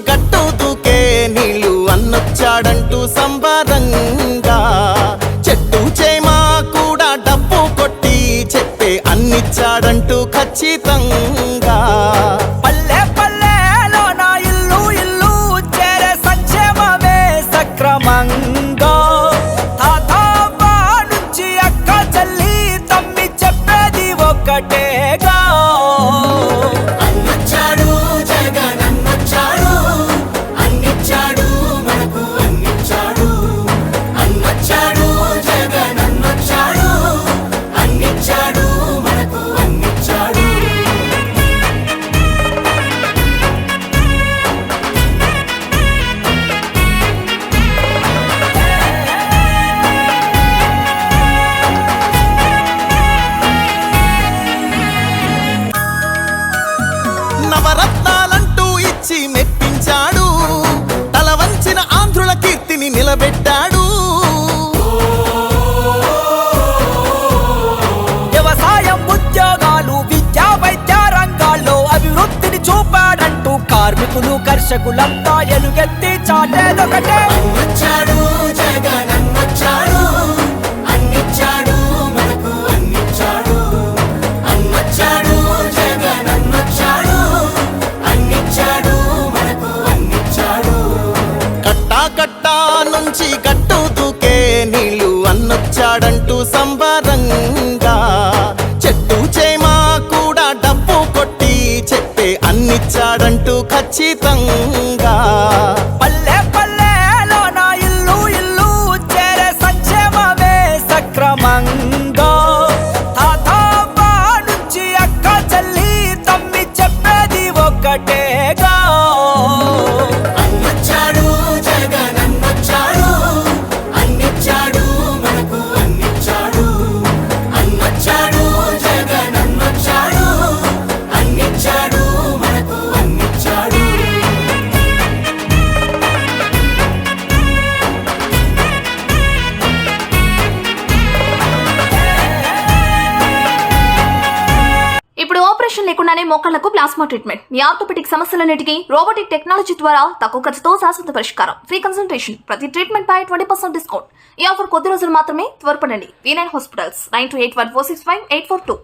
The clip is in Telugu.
గట్టు దూకే నీళ్ళు అన్నొచ్చాడంటూ సంబరంగా చెట్టు చేమా కూడా డప్పు కొట్టి చెప్పే అన్నిచ్చాడంటూ ఖచ్చితంగా పల్లె పల్లెలో నా ఇల్లు ఇల్లు చేరే సంక్షేమమే సక్రమంగా తాతవ్వ నుంచి అక్క చెల్లి తమ్మి చెప్పేది ఒక్కటేగా నవరత్నాలంటూ ఇచ్చి మెప్పించాడు, తల వంచిన ఆంధ్రుల కీర్తిని నిలబెట్టాడు. వ్యవసాయం, ఉద్యోగాలు, విద్యా వైద్య రంగాల్లో అభివృద్ధిని చూపాడంటూ కార్మికులు కర్షకులంతా ఎలుగెత్తి చాటేదొకటే. కట్టా నుంచి గట్టు దూకే నీళ్ళు అన్నొచ్చాడంటూ సంబరంగా చెట్టు చేమా కూడా డప్పు కొట్టి చెప్పే అన్నిచ్చాడంటూ ఖచ్చితంగా పల్లె పల్లెలో నా ఇల్లు ఇల్లు చేరే సంక్షేమమే సక్రమంగా తాతవ్వ నుంచి అక్క చెల్లి తమ్మి చెప్పేది ఒక్కటేగా. ఇప్పుడు ఆపరేషన్ లేకుండానే మోకాళ్లకు ప్లాస్మా ట్రీట్మెంట్. మీ ఆర్థోపెటిక్ సమస్యలన్నిటికీ రోబోటిక్ టెక్నాలజీ ద్వారా తక్కువ ఖర్చుతో శాశ్వత పరిష్కారం. ఫ్రీ కన్సల్టేషన్, ప్రతి ట్రీట్మెంట్ పై 20% డిస్కౌంట్. ఈ ఆఫర్ కొద్ది రోజులు మాత్రమే. త్వరపడండి. V9 hospitals 9281465842.